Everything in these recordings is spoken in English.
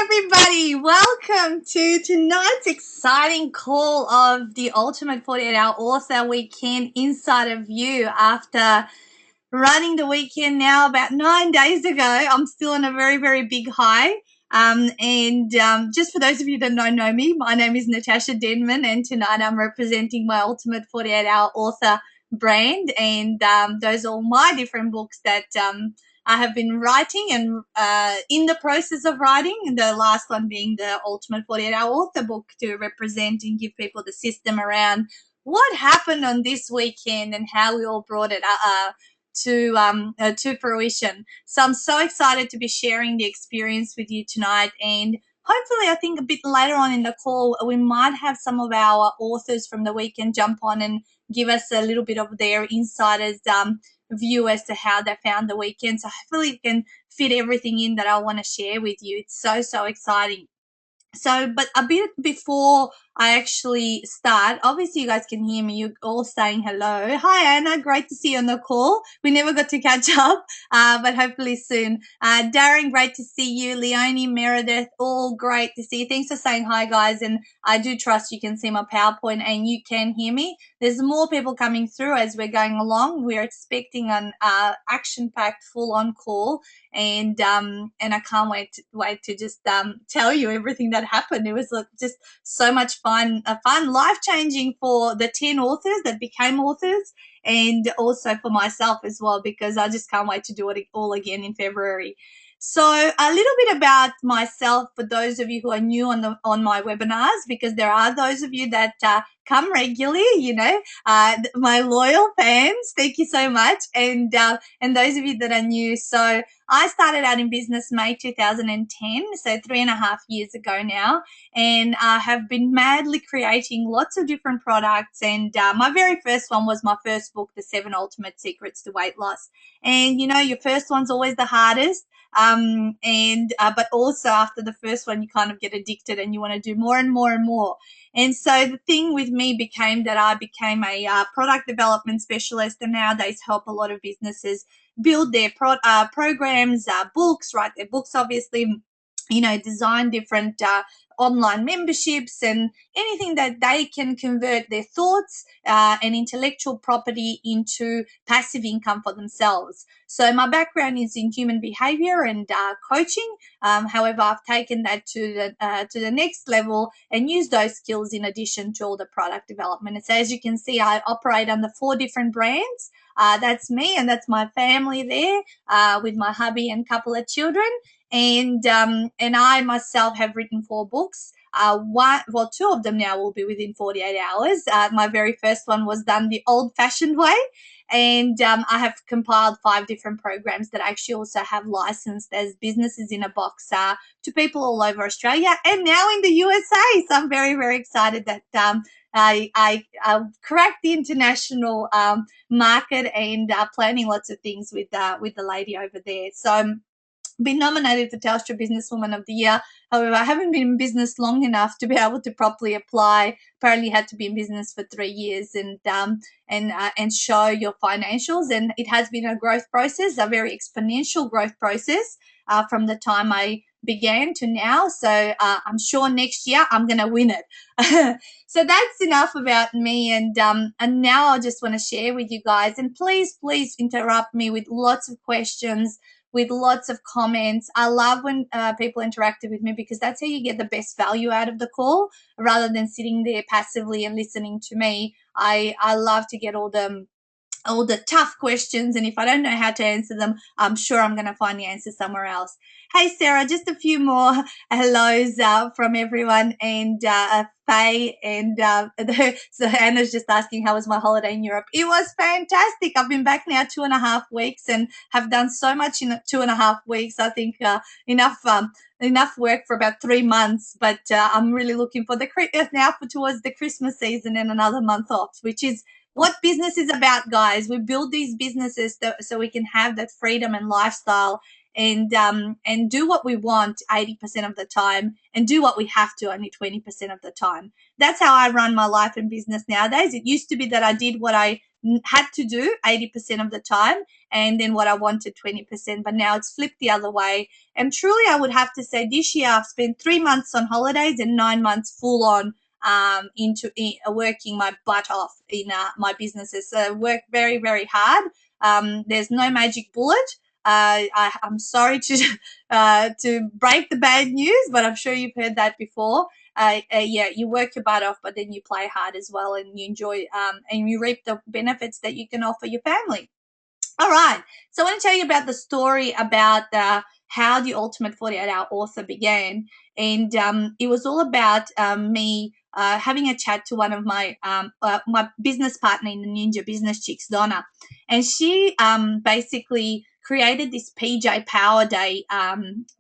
everybody. Welcome to tonight's exciting call of the Ultimate 48-Hour Author Weekend Insider View. After running the weekend now about 9 days ago, I'm still on a very, very big high. Just for those of you that don't know me, my name is Natasha Denman, and tonight I'm representing my Ultimate 48-Hour Author brand, and those are all my different books that I have been writing and in the process of writing, the last one being the Ultimate 48-Hour Author book to represent and give people the system around what happened on this weekend and how we all brought it to fruition. So I'm so excited to be sharing the experience with you tonight, and hopefully I think a bit later on in the call we might have some of our authors from the weekend jump on and give us a little bit of their insiders view as to how they found the weekend. So hopefully we can fit everything in that I want to share with you. It's so exciting. So, but a bit before I actually start, obviously you guys can hear me. You're all saying hello. Hi, Anna. Great to see you on the call. We never got to catch up, but hopefully soon. Darren, great to see you. Leonie, Meredith, all great to see you. Thanks for saying hi, guys. And I do trust you can see my PowerPoint and you can hear me. There's more people coming through as we're going along. We're expecting an action-packed, full-on call. And I can't wait to just tell you everything that happened. It was just so much fun, life-changing for the 10 authors that became authors, and also for myself as well, because I just can't wait to do it all again in February. So a little bit about myself for those of you who are new on my webinars, because there are those of you that come regularly, my loyal fans. Thank you so much, and those of you that are new. So I started out in business May 2010, so 3.5 years ago now, and I have been madly creating lots of different products. And my very first one was my first book, The 7 Ultimate Secrets to Weight Loss. And your first one's always the hardest. But also after the first one, you kind of get addicted and you want to do more and more and more. And so the thing with me became that I became a product development specialist, and nowadays help a lot of businesses build their programs, books, write their books, obviously, design different online memberships and anything that they can convert their thoughts and intellectual property into passive income for themselves. So my background is in human behavior and coaching. However, I've taken that to the next level and used those skills in addition to all the product development. And so as you can see, I operate under 4 different brands. That's me, and that's my family there with my hubby and couple of children. And I myself have written 4 books. 2 of them now will be within 48 hours. My very first one was done the old-fashioned way, and I have compiled 5 different programs that I actually also have licensed as businesses in a box to people all over Australia and now in the USA. So I'm very, very excited that I cracked the international market and planning lots of things with the lady over there. So been nominated for Telstra Businesswoman of the Year. However, I haven't been in business long enough to be able to properly apply. Apparently, had to be in business for 3 years and show your financials. And it has been a growth process, a very exponential growth process from the time I began to now. So I'm sure next year I'm going to win it. So that's enough about me. And now I just want to share with you guys. And please interrupt me with lots of questions, with lots of comments. I love when people interact with me, because that's how you get the best value out of the call, rather than sitting there passively and listening to me. I love to get all the tough questions, and if I don't know how to answer them, I'm sure I'm going to find the answer somewhere else. Hey, Sarah, just a few more hellos from everyone, and Faye, and so Anna's just asking, how was my holiday in Europe? It was fantastic. I've been back now 2.5 weeks and have done so much in 2.5 weeks. I think enough work for about 3 months, but I'm really looking for towards the Christmas season and another month off, which is what business is about, guys. We build these businesses so we can have that freedom and lifestyle, and do what we want 80% of the time, and do what we have to only 20% of the time. That's how I run my life and business nowadays. It used to be that I did what I had to do 80% of the time, and then what I wanted 20%. But now it's flipped the other way. And truly, I would have to say this year I've spent 3 months on holidays and 9 months full on into working my butt off in my businesses. So I work very, very hard. There's no magic bullet. I'm sorry to break the bad news, but I'm sure you've heard that before. Yeah, you work your butt off, but then you play hard as well, and you enjoy and you reap the benefits that you can offer your family. All right, so I want to tell you about the story about how the Ultimate 48 Hour Author began, and it was all about me having a chat to one of my business partner in the Ninja Business Chicks, Donna, and she basically created this PJ Power Day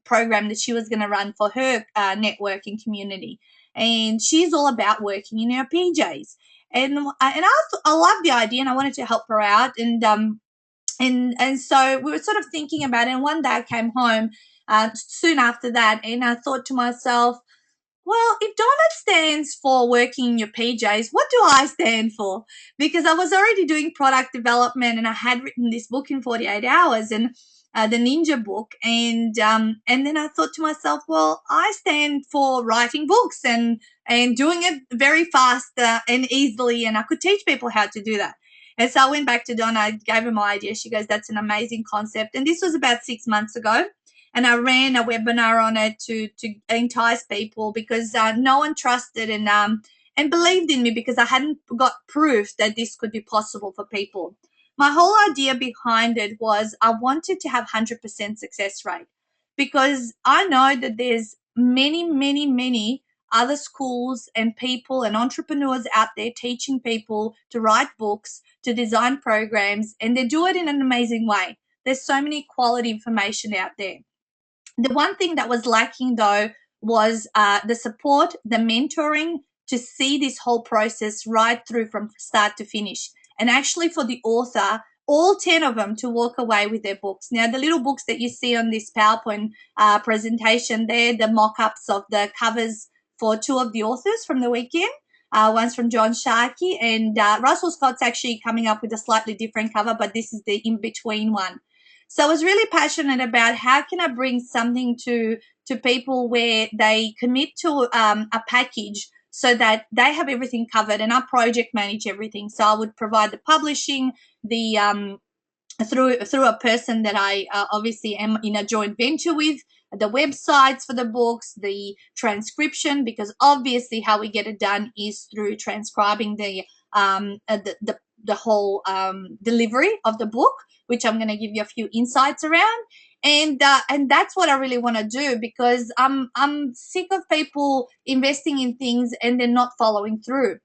program that she was going to run for her networking community, and she's all about working in her PJs, and I love the idea, and I wanted to help her out, and so we were sort of thinking about it. And one day I came home soon after that, and I thought to myself, well, if Donna stands for working in your PJs, what do I stand for? Because I was already doing product development, and I had written this book in 48 hours, and the Ninja book, and then I thought to myself, well, I stand for writing books and doing it very fast and easily, and I could teach people how to do that. And so I went back to Donna, I gave her my idea. She goes, that's an amazing concept. And this was about 6 months ago. And I ran a webinar on it to entice people, because no one trusted and believed in me, because I hadn't got proof that this could be possible for people. My whole idea behind it was I wanted to have 100% success rate, because I know that there's many, many, many other schools and people and entrepreneurs out there teaching people to write books, to design programs, and they do it in an amazing way. There's so many quality information out there. The one thing that was lacking, though, was the support, the mentoring to see this whole process right through from start to finish. And actually, for the author, all 10 of them to walk away with their books. Now, the little books that you see on this PowerPoint presentation, they're the mock-ups of the covers for 2 of the authors from the weekend. One's from John Sharkey, and Russell Scott's actually coming up with a slightly different cover, but this is the in-between one. So I was really passionate about how can I bring something to people where they commit to a package so that they have everything covered, and I project manage everything. So I would provide the publishing, the through a person that I obviously am in a joint venture with, the websites for the books, the transcription, because obviously how we get it done is through transcribing the whole delivery of the book, which I'm going to give you a few insights around. And that's what I really want to do, because I'm sick of people investing in things and they're not following through.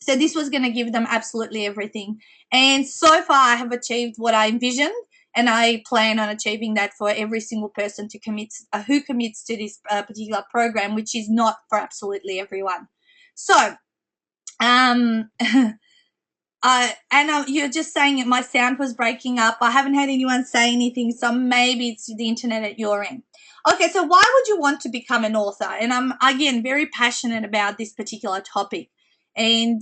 So this was going to give them absolutely everything. And so far I have achieved what I envisioned, and I plan on achieving that for every single person to who commits to this particular program, which is not for absolutely everyone. So, you're just saying my sound was breaking up. I haven't had anyone say anything, so maybe it's the internet at your end. Okay, so why would you want to become an author? And I'm, again, very passionate about this particular topic. And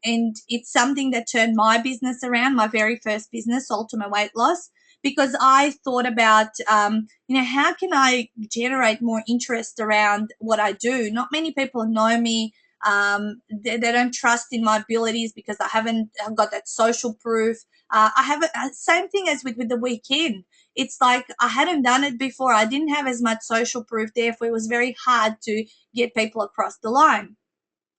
it's something that turned my business around, my very first business, Ultimate Weight Loss, because I thought about, how can I generate more interest around what I do? Not many people know me. They don't trust in my abilities because I haven't got that social proof. I have same thing as with the weekend. It's like I hadn't done it before. I didn't have as much social proof. Therefore, it was very hard to get people across the line.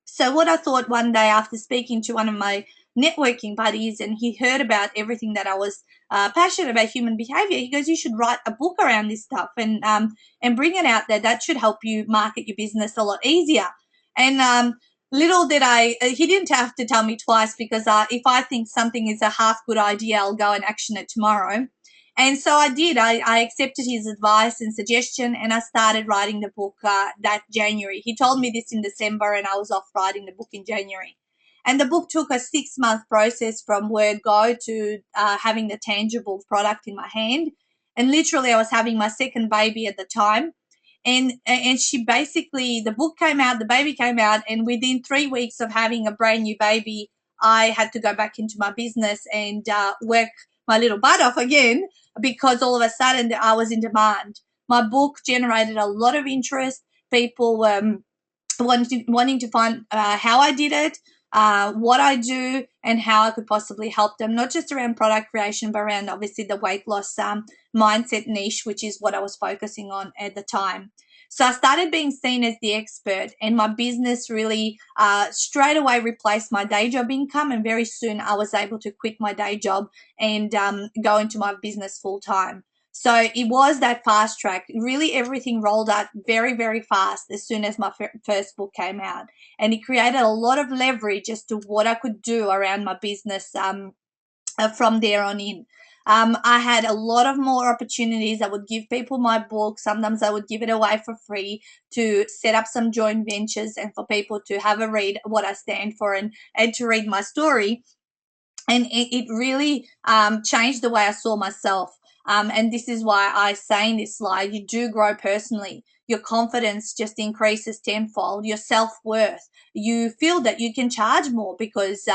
So what I thought one day after speaking to one of my networking buddies, and he heard about everything that I was passionate about, human behavior, he goes, you should write a book around this stuff and bring it out there. That should help you market your business a lot easier. And little did he didn't have to tell me twice, because if I think something is a half good idea, I'll go and action it tomorrow. And so I did. I accepted his advice and suggestion, and I started writing the book that January. He told me this in December, and I was off writing the book in January. And the book took a 6-month process from word go to having the tangible product in my hand. And literally, I was having my second baby at the time. And she basically, the book came out, the baby came out, and within 3 weeks of having a brand new baby, I had to go back into my business and work my little butt off again, because all of a sudden I was in demand. My book generated a lot of interest. People were wanting to find how I did it, what I do, and how I could possibly help them, not just around product creation, but around obviously the weight loss mindset niche, which is what I was focusing on at the time. So I started being seen as the expert, and my business really straight away replaced my day job income. And very soon I was able to quit my day job and go into my business full time. So it was that fast track. Really, everything rolled out very, very fast as soon as my first book came out. And it created a lot of leverage as to what I could do around my business from there on in. I had a lot of more opportunities. I would give people my book. Sometimes I would give it away for free to set up some joint ventures and for people to have a read what I stand for and to read my story. And it really changed the way I saw myself. And this is why I say in this slide, you do grow personally. Your confidence just increases tenfold. Your self-worth. You feel that you can charge more because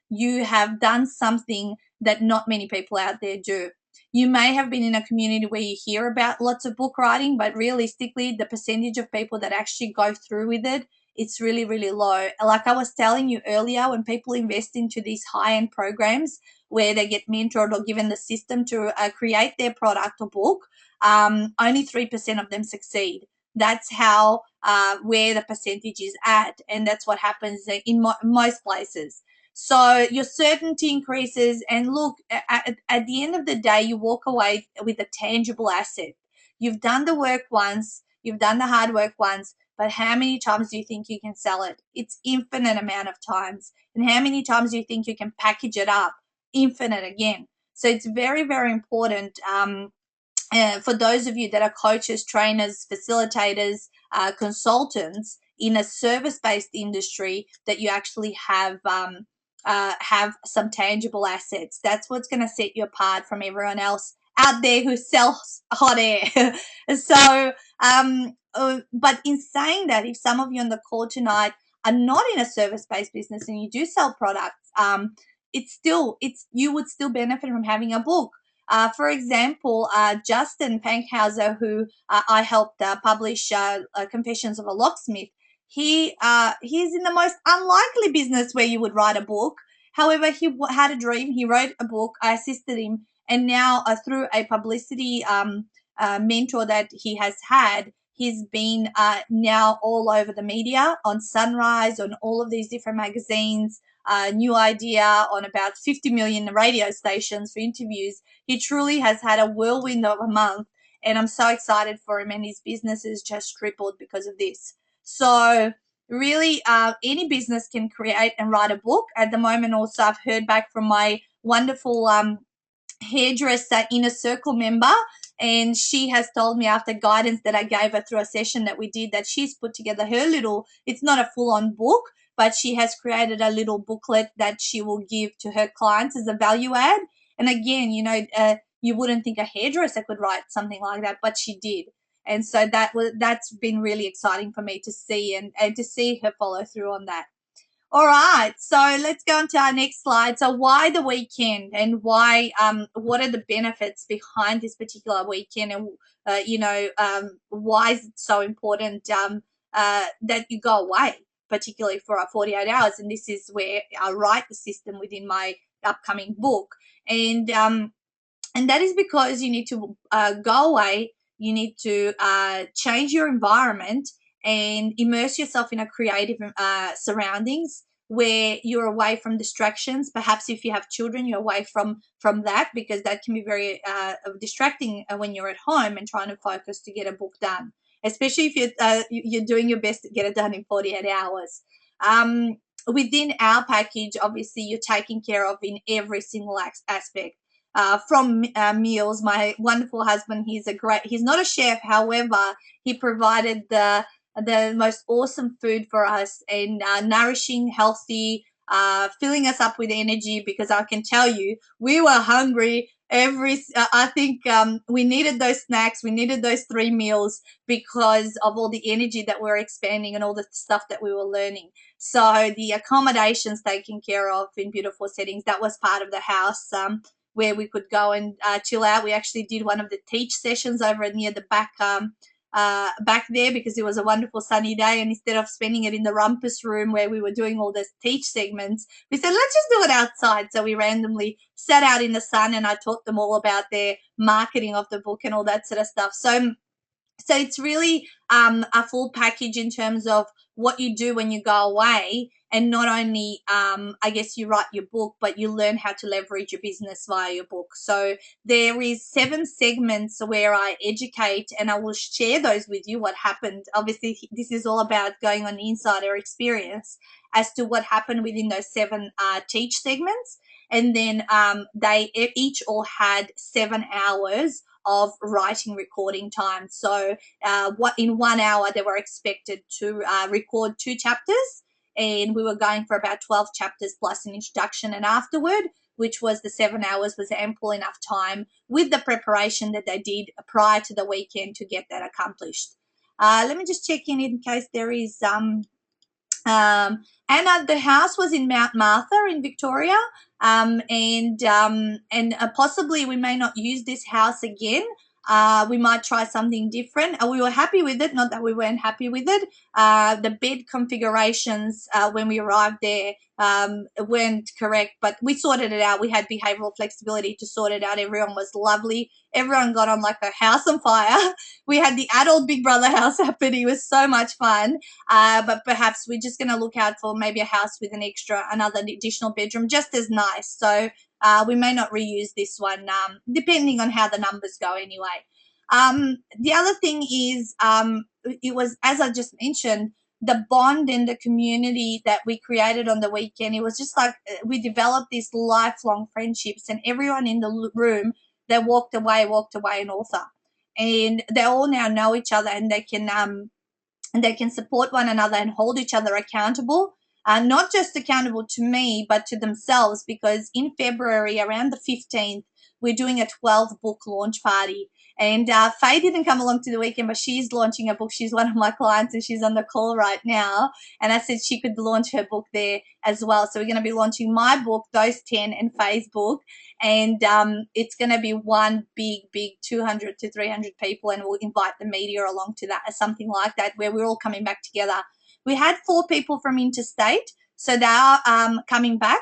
you have done something that not many people out there do. You may have been in a community where you hear about lots of book writing, but realistically, the percentage of people that actually go through with it, it's really, really low. Like I was telling you earlier, when people invest into these high-end programs where they get mentored or given the system to create their product or book, only 3% of them succeed. That's how where the percentage is at, and that's what happens in most places. So your certainty increases, and look, at the end of the day, you walk away with a tangible asset. You've done the work once, you've done the hard work once, but how many times do you think you can sell it? It's infinite amount of times. And how many times do you think you can package it up? Infinite again. So it's very, very important for those of you that are coaches, trainers, facilitators, consultants in a service-based industry, that you actually have some tangible assets. That's what's going to set you apart from everyone else out there who sells hot air. So, but in saying that, if some of you on the call tonight are not in a service-based business and you do sell products, you would still benefit from having a book. For example, Justin Pankhauser, who I helped publish Confessions of a Locksmith, he's in the most unlikely business where you would write a book. However, he had a dream. He wrote a book. I assisted him, and now through a publicity mentor that he has had, he's been now all over the media, on Sunrise, on all of these different magazines. New Idea, on about 50 million radio stations for interviews. He truly has had a whirlwind of a month, and I'm so excited for him, and his business has just tripled because of this. So really, any business can create and write a book. At the moment, also, I've heard back from my wonderful hairdresser Inner Circle member, and she has told me, after guidance that I gave her through a session that we did, that she's put together her little, it's not a full-on book, but she has created a little booklet that she will give to her clients as a value add. And again, you wouldn't think a hairdresser could write something like that, but she did. And so that's been really exciting for me to see, and to see her follow through on that. All right, so let's go on to our next slide. So why the weekend, and why what are the benefits behind this particular weekend, and why is it so important that you go away, particularly for our 48 hours? And this is where I write the system within my upcoming book. And that is because you need to go away. You need to change your environment and immerse yourself in a creative surroundings where you're away from distractions. Perhaps if you have children, you're away from that, because that can be very distracting when you're at home and trying to focus to get a book done, especially if you're doing your best to get it done in 48 hours. Within our package, obviously, you're taken care of in every single aspect. From meals, my wonderful husband, he's not a chef, however, he provided the most awesome food for us, and nourishing, healthy, filling us up with energy, because I can tell you, we were hungry I think we needed those snacks, we needed those 3 meals because of all the energy that we're expanding and all the stuff that we were learning. So the accommodations taken care of in beautiful settings, that was part of the house, where we could go and chill out. We actually did one of the teach sessions over near the back there because it was a wonderful sunny day, and instead of spending it in the rumpus room where we were doing all the teach segments, we said let's just do it outside. So we randomly sat out in the sun and I taught them all about their marketing of the book and all that sort of stuff. So it's really a full package in terms of what you do when you go away, and not only I guess you write your book, but you learn how to leverage your business via your book. So there is 7 segments where I educate, and I will share those with you, what happened. Obviously this is all about going on the insider experience as to what happened within those 7 teach segments. And then they each all had 7 hours of writing recording time. So in 1 hour they were expected to record 2 chapters, and we were going for about 12 chapters plus an introduction and afterward, which was the 7 hours was ample enough time with the preparation that they did prior to the weekend to get that accomplished. Let me just check in case there is and the house was in Mount Martha in Victoria, and possibly we may not use this house again. We might try something different. We were happy with it, not that we weren't happy with it. The bed configurations when we arrived there weren't correct, but we sorted it out. We had behavioral flexibility to sort it out. Everyone was lovely. Everyone got on like a house on fire. We had the adult Big Brother house happen. It was so much fun. But perhaps we're just going to look out for maybe a house with another additional bedroom, just as nice. So we may not reuse this one, depending on how the numbers go anyway. The other thing is, it was, as I just mentioned, the bond and the community that we created on the weekend. It was just like we developed these lifelong friendships, and everyone in the room that walked away an author, and they all now know each other, and they can support one another and hold each other accountable. Not just accountable to me, but to themselves, because in February, around the 15th, we're doing a 12 book launch party. And Faye didn't come along to the weekend, but she's launching a book. She's one of my clients and she's on the call right now. And I said she could launch her book there as well. So we're going to be launching my book, those 10, and Faye's book. And it's going to be one big 200 to 300 people, and we'll invite the media along to that, something like that, where we're all coming back together. We had 4 people from interstate, so they are coming back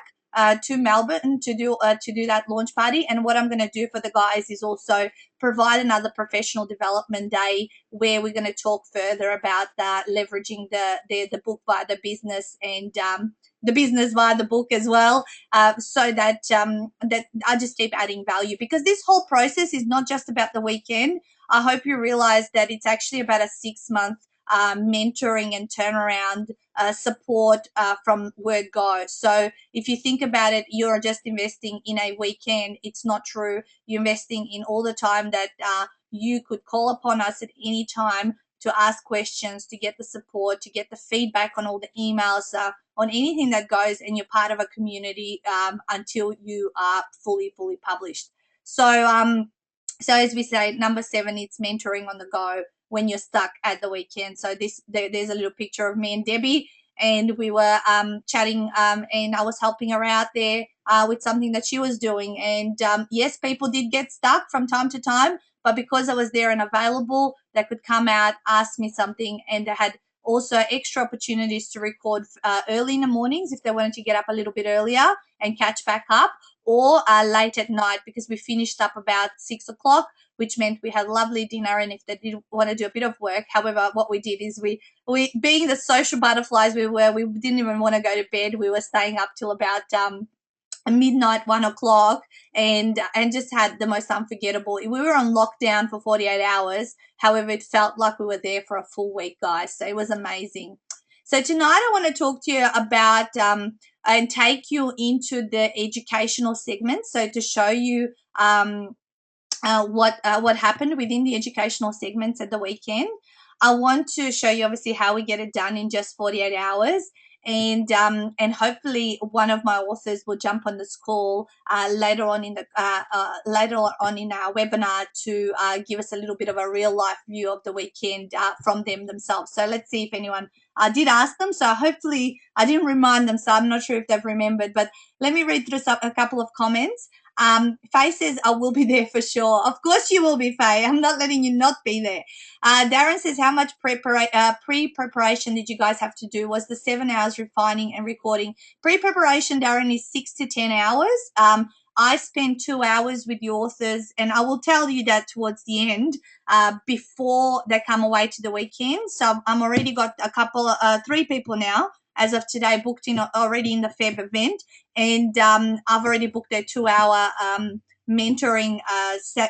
to Melbourne to do that launch party. And what I'm going to do for the guys is also provide another professional development day where we're going to talk further about leveraging the book via the business, and the business via the book as well, so that that I just keep adding value, because this whole process is not just about the weekend. I hope you realize that it's actually about a 6-month mentoring and turnaround support from word go. So if you think about it, you're just investing in a weekend. It's not true. You're investing in all the time that you could call upon us at any time to ask questions, to get the support, to get the feedback on all the emails, on anything that goes, and you're part of a community until you are fully published. So so as we say, number 7, it's mentoring on the go when you're stuck at the weekend. So there's a little picture of me and Debbie, and we were chatting, and I was helping her out there with something that she was doing. And yes, people did get stuck from time to time, but because I was there and available, they could come out, ask me something, and they had also extra opportunities to record early in the mornings if they wanted to get up a little bit earlier and catch back up, or late at night, because we finished up about 6 o'clock, which meant we had lovely dinner. And if they did want to do a bit of work, however, what we did is we being the social butterflies we were, we didn't even want to go to bed. We were staying up till about midnight, 1 o'clock, and just had the most unforgettable. We were on lockdown for 48 hours. However, it felt like we were there for a full week, guys. So it was amazing. So tonight I want to talk to you about and take you into the educational segment. So to show you what happened within the educational segments at the weekend. I want to show you obviously how we get it done in just 48 hours. and hopefully one of my authors will jump on this call later on in our webinar to give us a little bit of a real life view of the weekend from them themselves. So let's see if anyone did ask them. So hopefully I didn't remind them, so I'm not sure if they've remembered, but let me read through a couple of comments. Faye says, I will be there for sure. Of course you will be, Faye. I'm not letting you not be there. Darren says, how much pre-preparation did you guys have to do? Was the 7 hours refining and recording? Pre-preparation, Darren, is 6 to 10 hours. I spend 2 hours with the authors, and I will tell you that towards the end, before they come away to the weekend. So I'm already got a couple, 3 people now, as of today, booked in already in the Feb event. And I've already booked a 2-hour mentoring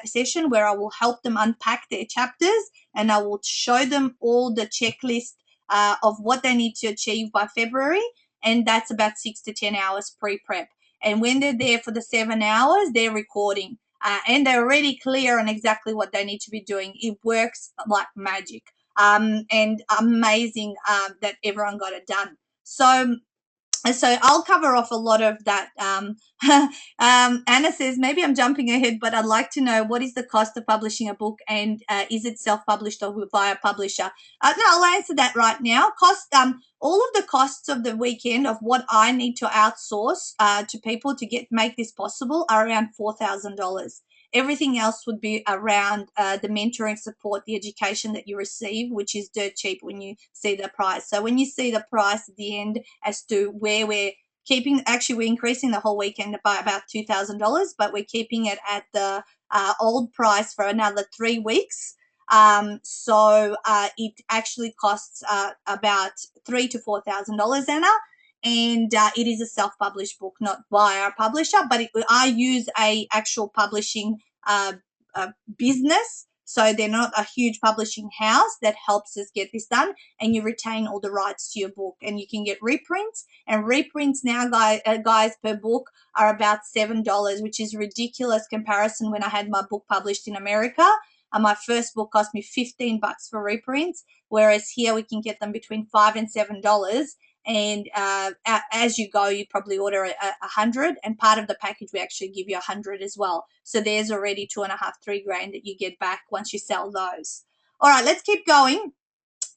session where I will help them unpack their chapters, and I will show them all the checklist of what they need to achieve by February. And that's about 6 to 10 hours pre-prep. And when they're there for the 7 hours, they're recording. And they're already clear on exactly what they need to be doing. It works like magic. And amazing that everyone got it done. So I'll cover off a lot of that. Anna says, maybe I'm jumping ahead, but I'd like to know what is the cost of publishing a book, and is it self-published or via publisher? No, I'll answer that right now. All of the costs of the weekend of what I need to outsource to people to make this possible are around $4,000. Everything else would be around the mentoring support, the education that you receive, which is dirt cheap when you see the price. So when you see the price at the end as to where we're keeping, actually we're increasing the whole weekend by about $2,000, but we're keeping it at the old price for another 3 weeks. So it actually costs about $3,000 to $4,000, Anna. And it is a self-published book, not by our publisher, but I use a actual publishing business. So they're not a huge publishing house that helps us get this done, and you retain all the rights to your book, and you can get reprints. And reprints now, guys, per book are about $7, which is ridiculous comparison when I had my book published in America. My first book cost me $15 for reprints, whereas here we can get them between $5 and $7. And as you go, you probably order 100, and part of the package we actually give you 100 as well. So there's already $2.5, $3 that you get back once you sell those. All right, let's keep going.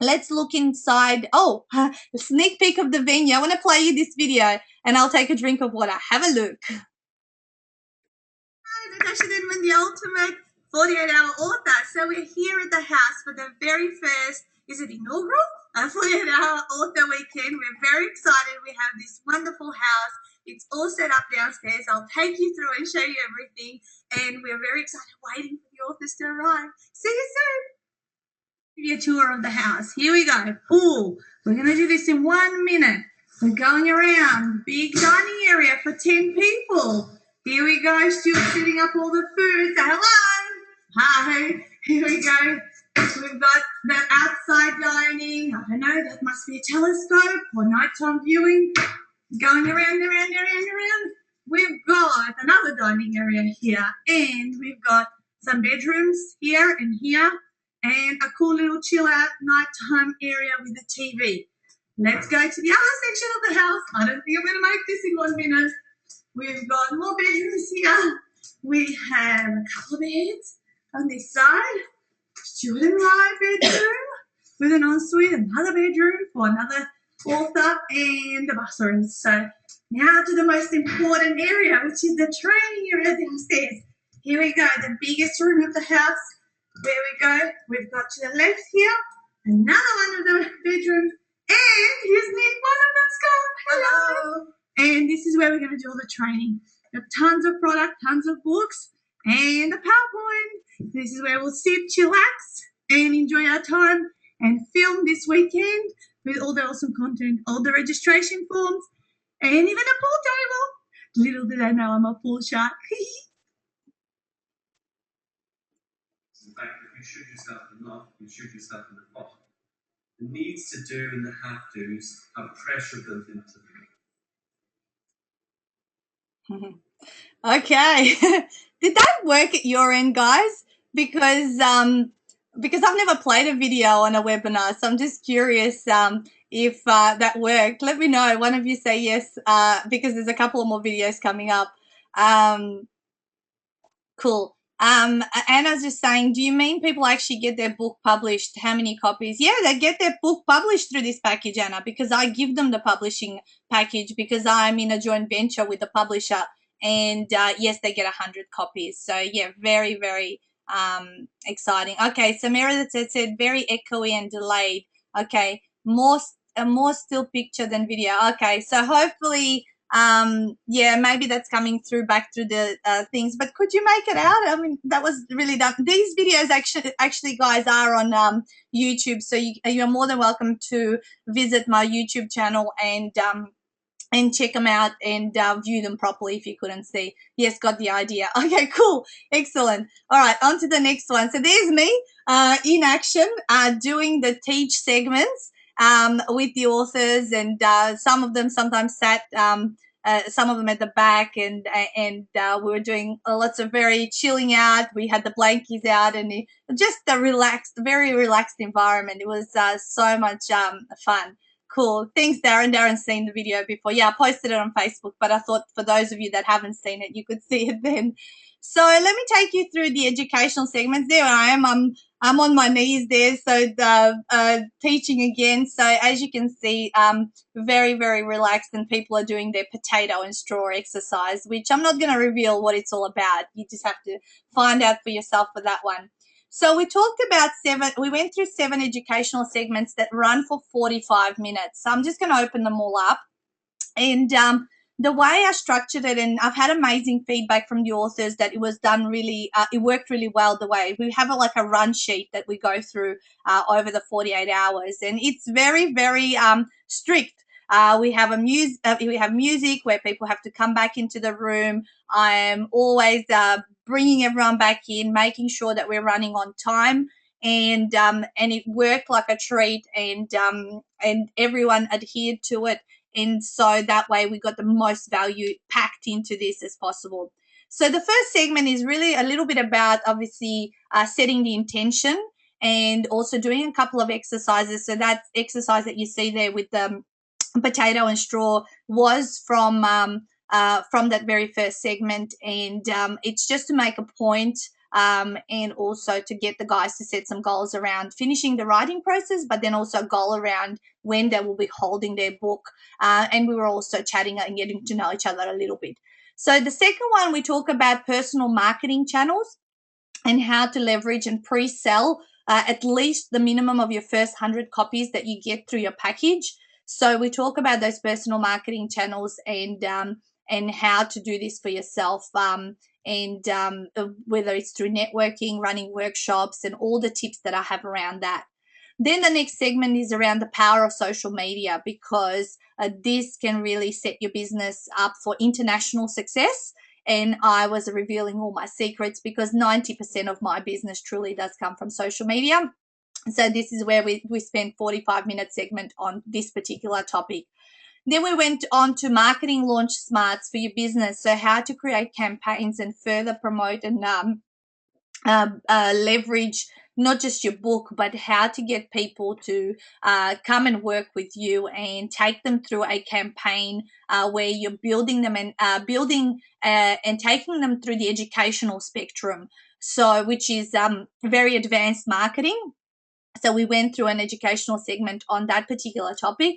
Let's look inside. Oh, a sneak peek of the venue. I want to play you this video, and I'll take a drink of water. Have a look. Hi, Natasha Denman, the ultimate 48-hour author. So we're here at the house for the very first, is it inaugural? 48-hour author weekend. We're very excited. We have this wonderful house. It's all set up downstairs. I'll take you through and show you everything. And we're very excited, waiting for the authors to arrive. See you soon. Give you a tour of the house. Here we go. Pool. We're going to do this in 1 minute. We're going around. Big dining area for 10 people. Here we go. Stuart's setting up all the food. Say hello. Hi. Here we go. We've got the outside dining. I don't know, that must be a telescope or nighttime viewing. Going around. We've got another dining area here, and we've got some bedrooms here and here, and a cool little chill out nighttime area with a TV. Let's go to the other section of the house. I don't think I'm going to make this in 1 minute. We've got more bedrooms here. We have a couple of beds on this side. Stuart and I bedroom with an ensuite, another bedroom for another author, and a bathroom. So now to the most important area, which is the training area downstairs. Here we go, the biggest room of the house. There we go. We've got to the left here, another one of the bedrooms, and here's Nick, one of them's gone. Hello. And this is where we're going to do all the training. We have tons of product, tons of books, and a PowerPoint. This is where we'll sit, chillax, and enjoy our time and film this weekend with all the awesome content, all the registration forms, and even a pool table. Little did I know I'm a pool shark. In fact, if you shoot yourself enough, you shoot yourself in the foot. The needs to do and the have-dos have pressure built into them. Okay. Did that work at your end, guys? Because I've never played a video on a webinar, so I'm just curious if that worked. Let me know. One of you say yes, because there's a couple more videos coming up. Cool. Anna's just saying, do you mean people actually get their book published? How many copies? Yeah, they get their book published through this package, Anna, because I give them the publishing package because I'm in a joint venture with the publisher. And yes, they get 100 copies. So yeah, very, very exciting. Okay, so Meredith said very echoey and delayed. Okay, more still picture than video. Okay, so hopefully yeah, maybe that's coming through back through the things, but could you make it out? I mean, that was really done. These videos actually guys are on YouTube, so you're more than welcome to visit my YouTube channel and check them out and view them properly if you couldn't see. Yes, got the idea. Okay, cool. Excellent. All right, on to the next one. So there's me in action doing the teach segments with the authors, and some of them sometimes sat some of them at the back, and we were doing lots of very chilling out. We had the blankies out, and just a very relaxed environment. It was so much fun. Cool. Thanks, Darren. Darren's seen the video before. Yeah, I posted it on Facebook, but I thought for those of you that haven't seen it, you could see it then. So let me take you through the educational segments. There I am. I'm on my knees there, so teaching again. So as you can see, very, very relaxed, and people are doing their potato and straw exercise, which I'm not going to reveal what it's all about. You just have to find out for yourself for that one. So we talked about we went through 7 educational segments that run for 45 minutes. So I'm just going to open them all up. And the way I structured it, and I've had amazing feedback from the authors that it was done really, it worked really well the way. We have like a run sheet that we go through over the 48 hours. And it's very, very strict. We have music where people have to come back into the room. I am always bringing everyone back in, making sure that we're running on time, and it worked like a treat, and everyone adhered to it, and so that way we got the most value packed into this as possible. So the first segment is really a little bit about obviously setting the intention, and also doing a couple of exercises. So that exercise that you see there with the potato and straw was from that very first segment, and it's just to make a point, and also to get the guys to set some goals around finishing the writing process, but then also a goal around when they will be holding their book, and we were also chatting and getting to know each other a little bit. So the second one, we talk about personal marketing channels and how to leverage and pre-sell at least the minimum of your first 100 copies that you get through your package. So we talk about those personal marketing channels, and how to do this for yourself, and whether it's through networking, running workshops, and all the tips that I have around that. Then the next segment is around the power of social media, because this can really set your business up for international success. And I was revealing all my secrets, because 90% of my business truly does come from social media. So this is where we spent 45-minute segment on this particular topic. Then we went on to marketing launch smarts for your business. So how to create campaigns and further promote and leverage not just your book, but how to get people to come and work with you and take them through a campaign where you're building them and and taking them through the educational spectrum. So, which is very advanced marketing. So we went through an educational segment on that particular topic.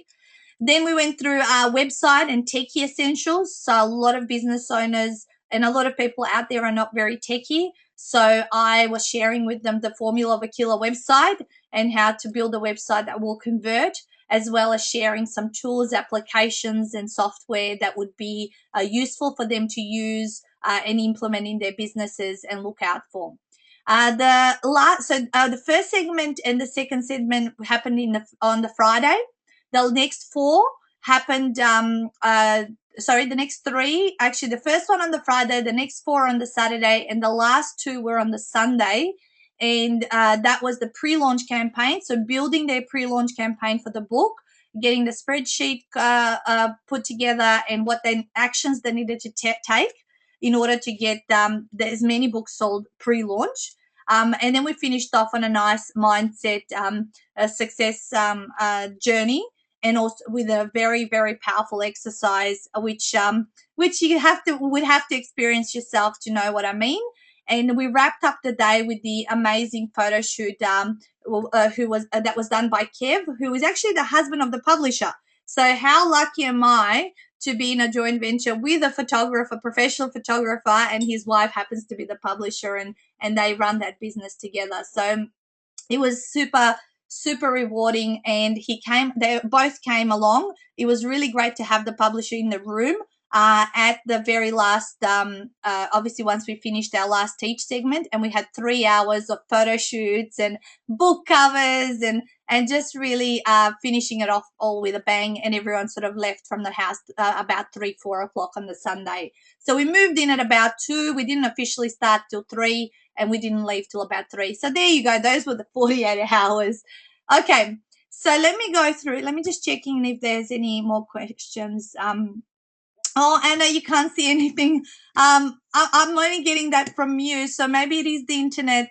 Then we went through our website and techie essentials. So a lot of business owners and a lot of people out there are not very techie. So I was sharing with them the Formula of a Killer website and how to build a website that will convert, as well as sharing some tools, applications, and software that would be useful for them to use and implement in their businesses and look out for. The first segment and the second segment happened on the Friday. The next 4 happened, the next 3, actually the first one on the Friday, the next 4 on the Saturday, and the last 2 were on the Sunday. And that was the pre-launch campaign. So building their pre-launch campaign for the book, getting the spreadsheet put together, and what actions they needed to take in order to get as many books sold pre-launch. And then we finished off on a nice mindset, success journey. and also with a very, very powerful exercise, which you would have to experience yourself to know what I mean. And we wrapped up the day with the amazing photo shoot that was done by Kev, who is actually the husband of the publisher. So how lucky am I to be in a joint venture with a photographer, professional photographer, and his wife happens to be the publisher, and they run that business together. So it was super rewarding, and they both came along. It was really great to have the publisher in the room at the very last, obviously once we finished our last teach segment, and we had 3 hours of photo shoots and book covers and just really finishing it off all with a bang, and everyone sort of left from the house about 3-4 o'clock on the Sunday. So we moved in at about 2. We didn't officially start till 3, and we didn't leave till about 3. So there you go. Those were the 48 hours. Okay, so let me go through. Let me just check in if there's any more questions. Oh, Anna, you can't see anything. I'm only getting that from you, so maybe it is the internet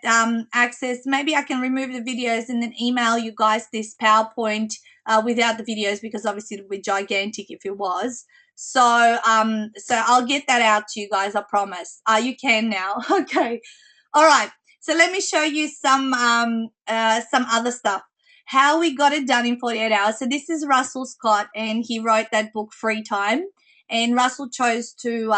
access. Maybe I can remove the videos and then email you guys this PowerPoint without the videos, because obviously it would be gigantic if it was. So I'll get that out to you guys, I promise. You can now. Okay. All right. So let me show you some other stuff. How we got it done in 48 hours. So this is Russell Scott, and he wrote that book, Free Time. And Russell chose to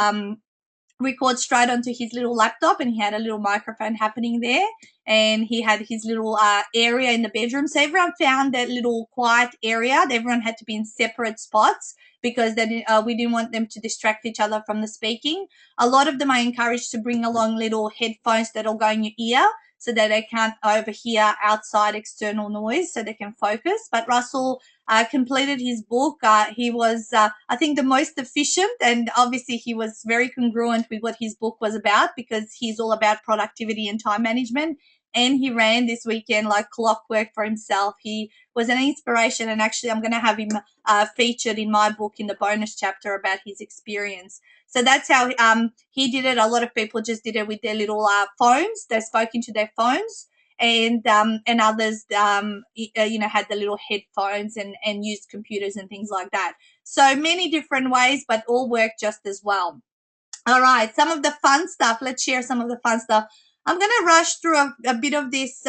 record straight onto his little laptop, and he had a little microphone happening there, and he had his little area in the bedroom. So everyone found that little quiet area. Everyone had to be in separate spots because we didn't want them to distract each other from the speaking. A lot of them are encouraged to bring along little headphones that'll go in your ear so that they can't overhear outside external noise, so they can focus. But Russell completed his book. He was, I think, the most efficient, and obviously he was very congruent with what his book was about, because he's all about productivity and time management. And he ran this weekend like clockwork for himself. He was an inspiration, and actually I'm going to have him featured in my book in the bonus chapter about his experience. So that's how he did it. A lot of people just did it with their little phones. They spoke into their phones, and others, had the little headphones and used computers and things like that. So many different ways, but all work just as well. All right, some of the fun stuff. Let's share some of the fun stuff. I'm going to rush through a bit of this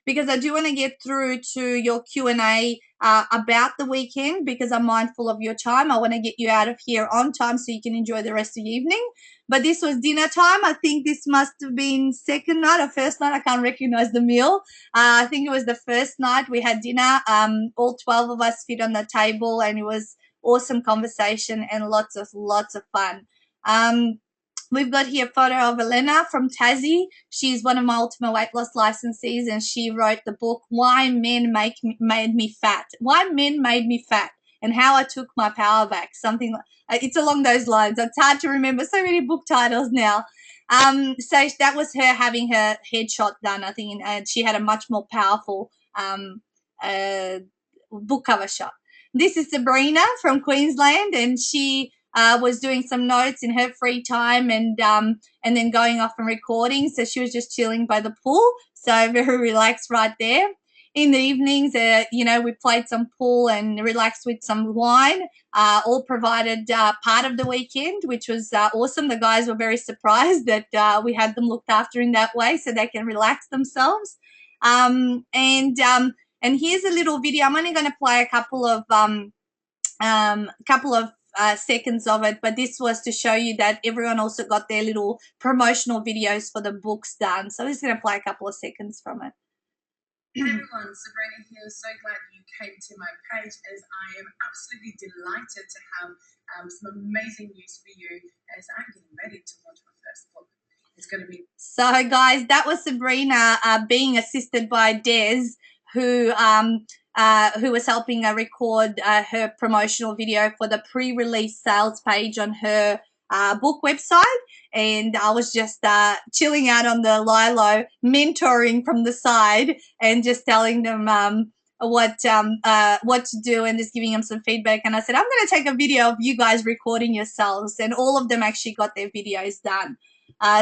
because I do want to get through to your Q&A about the weekend, because I'm mindful of your time. I want to get you out of here on time so you can enjoy the rest of the evening. But this was dinner time. I think this must have been second night or first night. I can't recognize the meal. I think it was the first night we had dinner. All 12 of us fit on the table, and it was awesome conversation and lots of fun. We've got here a photo of Elena from Tassie. She's one of my Ultimate Weight Loss licensees, and she wrote the book, Why Men Made Me Fat. Why Men Made Me Fat, and How I Took My Power Back. Something it's along those lines. It's hard to remember so many book titles now. So that was her having her headshot done, I think, and she had a much more powerful book cover shot. This is Sabrina from Queensland, and she was doing some notes in her free time, and then going off and recording. So she was just chilling by the pool. So very relaxed right there. In the evenings, we played some pool and relaxed with some wine, all provided part of the weekend, which was awesome. The guys were very surprised that we had them looked after in that way so they can relax themselves. And here's a little video. I'm only going to play a couple of seconds of it, but this was to show you that everyone also got their little promotional videos for the books done. So I'm just going to play a couple of seconds from it. Hey everyone, Sabrina here. So glad you came to my page, as I am absolutely delighted to have some amazing news for you as I'm getting ready to launch my first book. It's going to be... So guys, that was Sabrina being assisted by Des, who was helping her record her promotional video for the pre-release sales page on her book website. And I was just chilling out on the Lilo, mentoring from the side and just telling them what to do and just giving them some feedback. And I said, I'm going to take a video of you guys recording yourselves, and all of them actually got their videos done.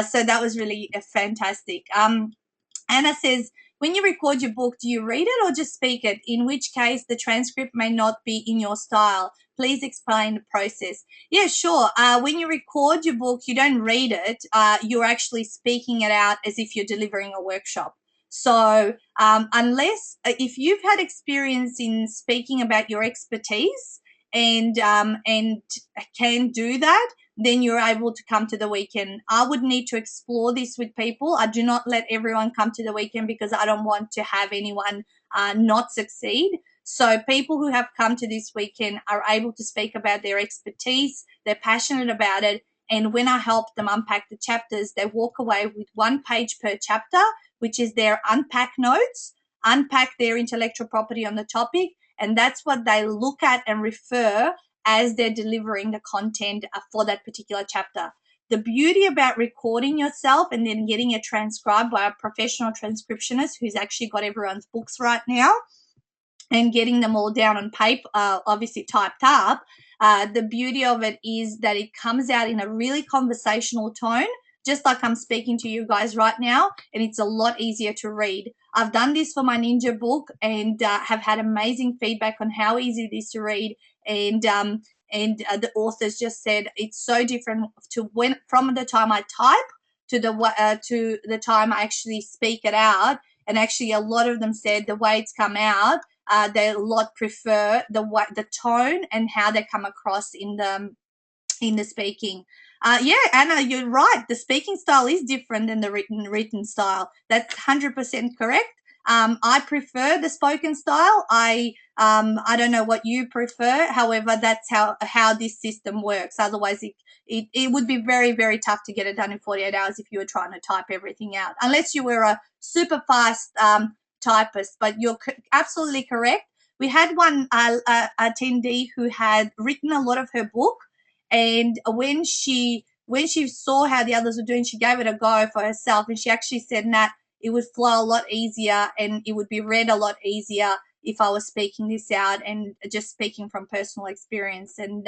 So that was really fantastic. Anna says, when you record your book, do you read it or just speak it? In which case, the transcript may not be in your style. Please explain the process. Yeah, sure. When you record your book, you don't read it. You're actually speaking it out as if you're delivering a workshop. So unless if you've had experience in speaking about your expertise and can do that, then you're able to come to the weekend. I would need to explore this with people. I do not let everyone come to the weekend because I don't want to have anyone not succeed. So people who have come to this weekend are able to speak about their expertise. They're passionate about it. And when I help them unpack the chapters, they walk away with 1 page per chapter, which is their unpack notes, unpack their intellectual property on the topic. And that's what they look at and refer as they're delivering the content for that particular chapter. The beauty about recording yourself and then getting it transcribed by a professional transcriptionist who's actually got everyone's books right now and getting them all down on paper, obviously typed up, the beauty of it is that it comes out in a really conversational tone, just like I'm speaking to you guys right now, and it's a lot easier to read. I've done this for my Ninja book and have had amazing feedback on how easy it is to read, and the authors just said it's so different to when from the time I type to the time I actually speak it out. And actually, a lot of them said the way it's come out, they a lot prefer the tone and how they come across in the speaking. Yeah, Anna, you're right. The speaking style is different than the written style. That's 100% correct. I prefer the spoken style. I don't know what you prefer. However, that's how this system works. Otherwise, it would be very, very tough to get it done in 48 hours if you were trying to type everything out, unless you were a super fast typist. But you're absolutely correct. We had one attendee who had written a lot of her book, and when she saw how the others were doing, she gave it a go for herself, and she actually said, Nat, it would flow a lot easier and it would be read a lot easier if I was speaking this out and just speaking from personal experience. And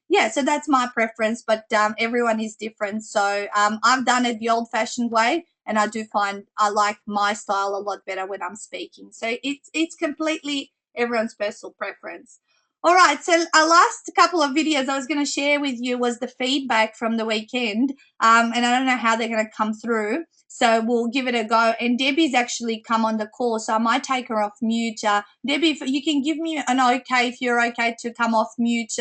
yeah, so that's my preference, but everyone is different. So I've done it the old-fashioned way, and I do find I like my style a lot better when I'm speaking. So it's completely everyone's personal preference. All right, so our last couple of videos I was going to share with you was the feedback from the weekend, and I don't know how they're going to come through, so we'll give it a go. And Debbie's actually come on the call, so I might take her off mute. Debbie, if you can give me an okay, if you're okay to come off mute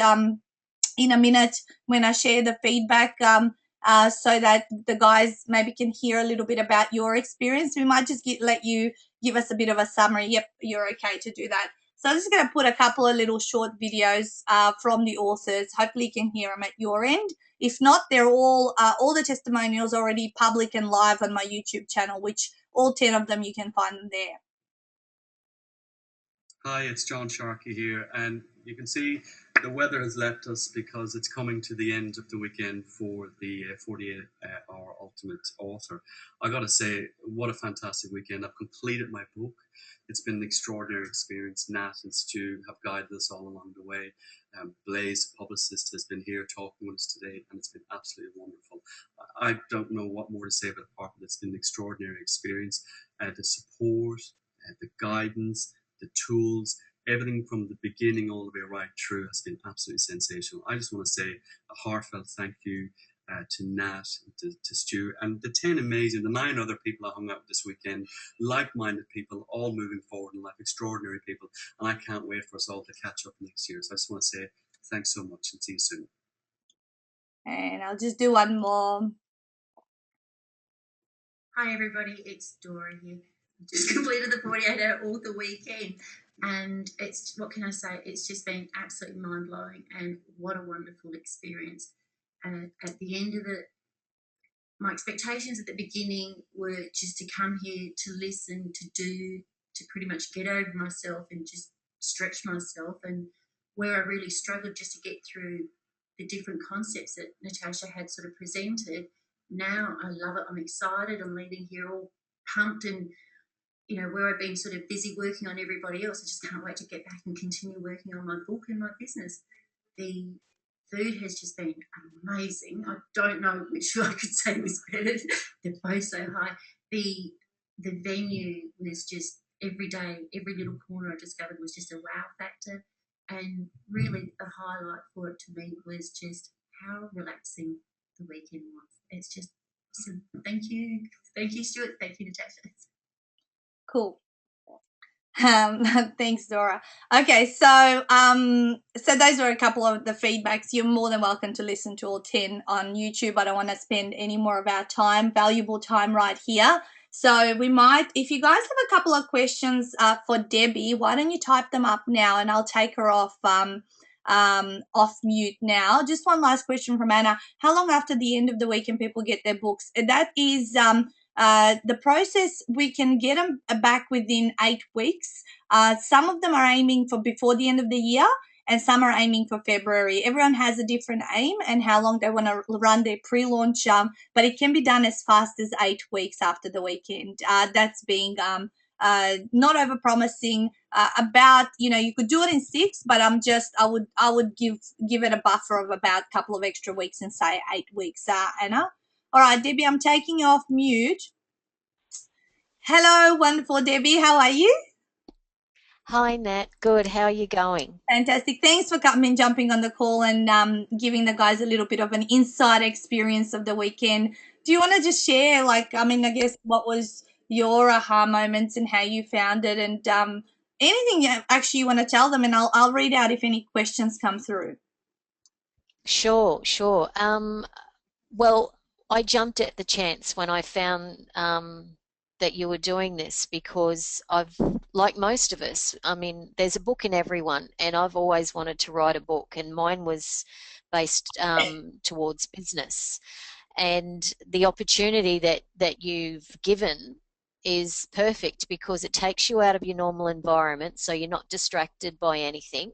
in a minute when I share the feedback, so that the guys maybe can hear a little bit about your experience. We might just let you give us a bit of a summary. Yep, you're okay to do that. So I'm just going to put a couple of little short videos from the authors. Hopefully you can hear them at your end. If not, they're all the testimonials already public and live on my YouTube channel, which all 10 of them you can find them there. Hi, it's John Sharkey here, and you can see the weather has left us because it's coming to the end of the weekend for the 48-hour Ultimate Author. I got to say, what a fantastic weekend. I've completed my book. It's been an extraordinary experience. Nat and Stu have guided us all along the way. Blaze, publicist, has been here talking with us today, and it's been absolutely wonderful. I don't know what more to say about the part, but it's been an extraordinary experience. The support, the guidance, the tools, everything from the beginning all the way right through has been absolutely sensational. I just want to say a heartfelt thank you to Nat, to Stu, and the 10 amazing, the 9 other people I hung out with this weekend, like-minded people, all moving forward in life, extraordinary people, and I can't wait for us all to catch up next year. So I just want to say thanks so much and see you soon. And I'll just do one more. Hi everybody, it's Dora here. Just completed the 48-hour author weekend, and it's, what can I say, it's just been absolutely mind-blowing, and what a wonderful experience. At the end of it, my expectations at the beginning were just to come here, to listen, to pretty much get over myself and just stretch myself, and where I really struggled just to get through the different concepts that Natasha had sort of presented. Now I love it. I'm excited. I'm leaving here all pumped, and you know, where I've been sort of busy working on everybody else, I just can't wait to get back and continue working on my book and my business. The food has just been amazing. I don't know which I could say was better. They're both so high. The the venue was just every day, every little corner I discovered was just a wow factor. And really, the highlight for it to me was just how relaxing the weekend was. It's just awesome. Thank you, Stuart. Thank you, Natasha. Cool. Thanks, Dora. Okay, so those were a couple of the feedbacks. You're more than welcome to listen to all 10 on YouTube. I don't want to spend any more of our time, valuable time, right here. So we might, if you guys have a couple of questions for Debbie, why don't you type them up now, and I'll take her off mute now. Just one last question from Anna. How long after the end of the week can people get their books? That is the process. We can get them back within 8 weeks. Some of them are aiming for before the end of the year, and some are aiming for February. Everyone has a different aim and how long they want to run their pre-launch, but it can be done as fast as 8 weeks after the weekend. That's being not over promising. About, you could do it in 6, but I would give it a buffer of about a couple of extra weeks and say 8 weeks. Anna. All right, Debbie, I'm taking you off mute. Hello, wonderful Debbie. How are you? Hi, Nat. Good. How are you going? Fantastic. Thanks for jumping on the call and giving the guys a little bit of an inside experience of the weekend. Do you want to just share, I guess, what was your aha moments and how you found it, and anything actually you want to tell them, and I'll read out if any questions come through. Sure. Well, I jumped at the chance when I found that you were doing this, because like most of us, there's a book in everyone, and I've always wanted to write a book, and mine was based towards business. And the opportunity that you've given is perfect, because it takes you out of your normal environment, so you're not distracted by anything.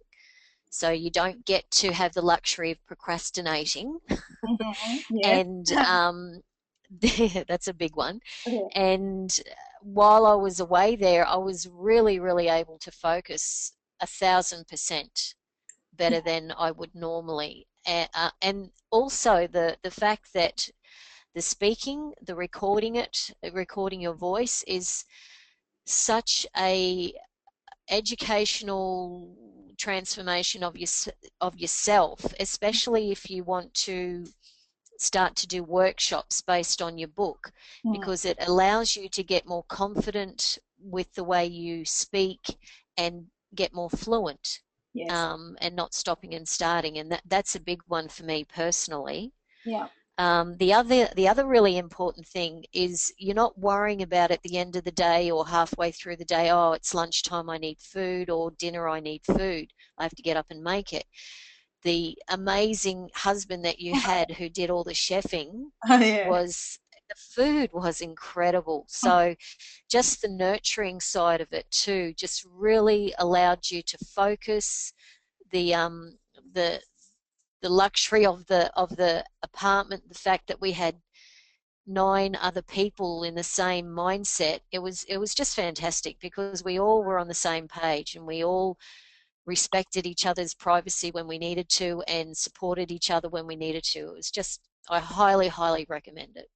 So you don't get to have the luxury of procrastinating. Yes. And that's a big one. Okay. And while I was away there, I was really, really able to focus 1,000% better than I would normally. And also the fact that the speaking, the recording your voice is such a educational transformation of yourself, especially if you want to start to do workshops based on your book, because it allows you to get more confident with the way you speak and get more fluent. Yes. And not stopping and starting, and that's a big one for me personally. Yeah. The other really important thing is you're not worrying about at the end of the day or halfway through the day, oh, it's lunchtime, I need food, or dinner, I need food, I have to get up and make it. The amazing husband that you had who did all the chefing, the food was incredible. So just the nurturing side of it too just really allowed you to focus. The luxury of the apartment, the fact that we had 9 other people in the same mindset, it was just fantastic, because we all were on the same page, and we all respected each other's privacy when we needed to, and supported each other when we needed to. It was just, I highly, highly recommend it.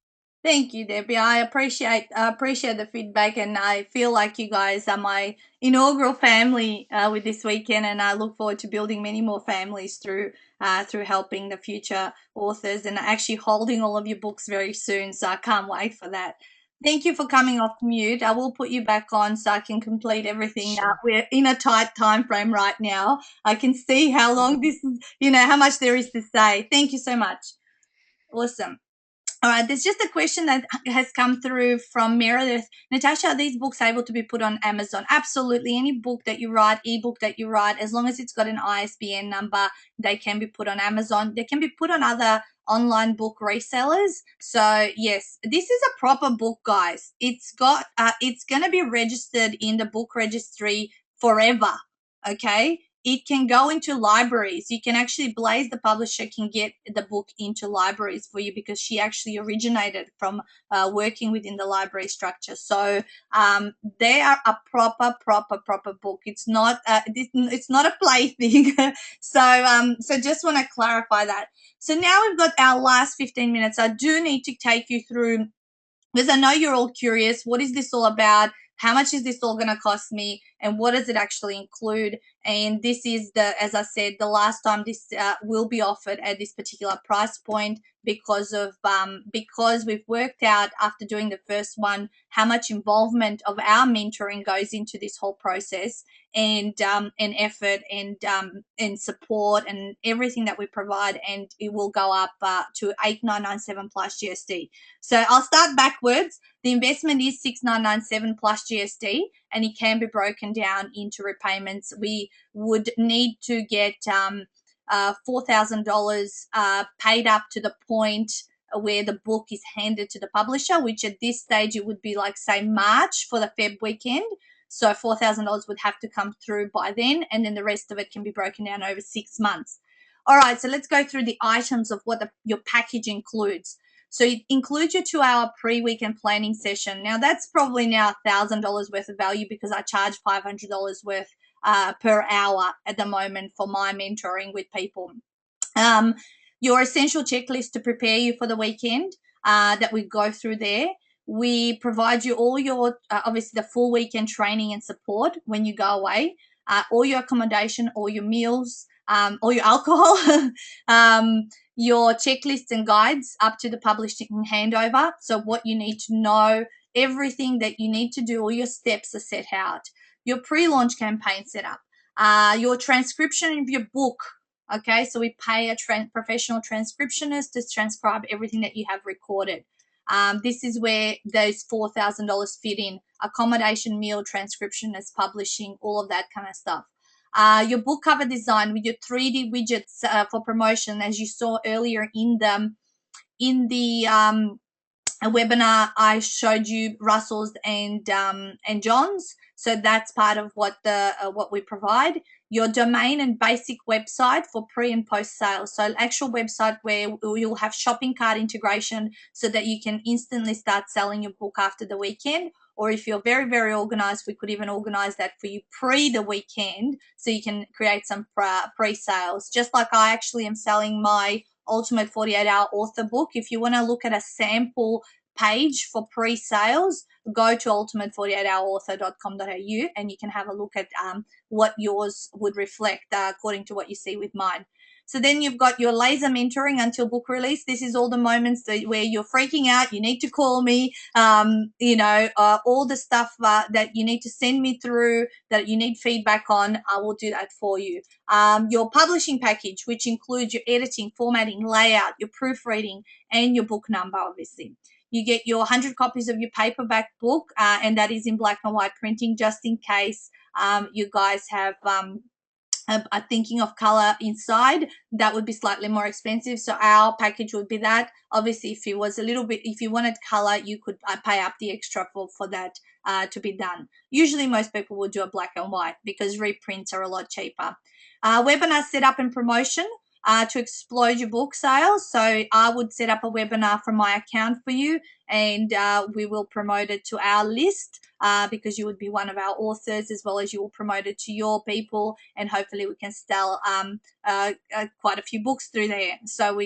Thank you, Debbie. I appreciate the feedback, and I feel like you guys are my inaugural family with this weekend, and I look forward to building many more families through helping the future authors, and actually holding all of your books very soon. So I can't wait for that. Thank you for coming off mute. I will put you back on so I can complete everything. Sure. We're in a tight time frame right now. I can see how long this is, how much there is to say. Thank you so much. Awesome. All right, there's just a question that has come through from Meredith. Natasha, are these books able to be put on Amazon? Absolutely. Any book that you write, ebook that you write, as long as it's got an ISBN number, they can be put on Amazon. They can be put on other online book resellers. So yes, this is a proper book, guys. It's got it's going to be registered in the book registry forever. Okay. It can go into libraries. You can actually, Blaze, the publisher, can get the book into libraries for you, because she actually originated from working within the library structure. So they are a proper book. It's not it's not a plaything. So just want to clarify that. So now we've got our last 15 minutes. I do need to take you through because I know you're all curious. What is this all about? How much is this all going to cost me? And what does it actually include? And this is as I said, the last time this will be offered at this particular price point because we've worked out after doing the first one how much involvement of our mentoring goes into this whole process, and effort and support and everything that we provide, and it will go up to $8,997 plus GST. So I'll start backwards. The investment is $6,997 plus GST, and it can be broken down into repayments. We would need to get $4,000 paid up to the point where the book is handed to the publisher, which at this stage it would be like, say, March for the Feb weekend. So $4,000 would have to come through by then, and then the rest of it can be broken down over 6 months. All right, so let's go through the items of what your package includes. So it includes your 2-hour pre-weekend planning session. Now that's probably now $1,000 worth of value because I charge $500 worth per hour at the moment for my mentoring with people. Your essential checklist to prepare you for the weekend that we go through there. We provide you all your, obviously the full weekend training and support when you go away, all your accommodation, all your meals, all your alcohol, your checklists and guides up to the publishing handover. So what you need to know, everything that you need to do, all your steps are set out. Your pre-launch campaign set up, your transcription of your book. Okay, so we pay a professional transcriptionist to transcribe everything that you have recorded. This is where those $4,000 fit in: accommodation, meal, transcriptionist, publishing, all of that kind of stuff. Your book cover design with your 3D widgets for promotion, as you saw earlier in the webinar. I showed you Russell's and John's, so that's part of what we provide. Your domain and basic website for pre and post sales, so an actual website where you'll have shopping cart integration so that you can instantly start selling your book after the weekend. Or if you're very, very organized, we could even organize that for you pre the weekend so you can create some pre-sales. Just like I actually am selling my Ultimate 48-Hour Author book. If you want to look at a sample page for pre-sales, go to ultimate48hourauthor.com.au and you can have a look at what yours would reflect according to what you see with mine. So then you've got your laser mentoring until book release. This is all the moments where you're freaking out. You need to call me, all the stuff that you need to send me through, that you need feedback on, I will do that for you. Your publishing package, which includes your editing, formatting, layout, your proofreading, and your book number, obviously. You get your 100 copies of your paperback book, and that is in black and white printing, just in case you guys have are thinking of color inside. That would be slightly more expensive, so our package would be that. Obviously, if it was if you wanted color, you could pay up the extra for that to be done. Usually most people will do a black and white because reprints are a lot cheaper. Webinar setup and promotion to explode your book sales. So I would set up a webinar from my account for you, and we will promote it to our list because you would be one of our authors, as well as you will promote it to your people, and hopefully we can sell quite a few books through there. So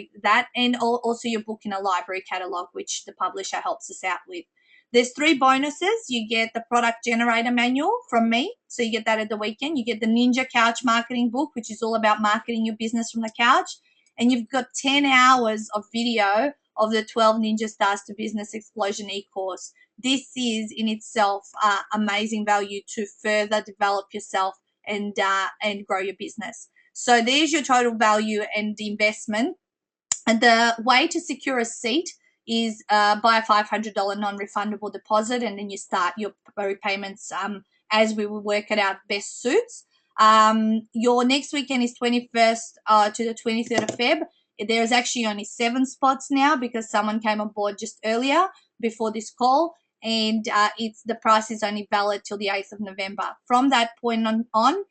and also your book in a library catalog, which the publisher helps us out with. There's 3 bonuses. You get the product generator manual from me, so you get that at the weekend. You get the Ninja Couch Marketing book, which is all about marketing your business from the couch. And you've got 10 hours of video of the 12 Ninja Stars to Business Explosion e-course. This is in itself amazing value to further develop yourself and grow your business. So there's your total value and the investment. And the way to secure a seat is by a $500 non-refundable deposit, and then you start your repayments as we will work it out best suits. Your next weekend is 21st to the 23rd of Feb. There's actually only 7 spots now because someone came on board just earlier before this call, and the price is only valid till the 8th of November. From that point on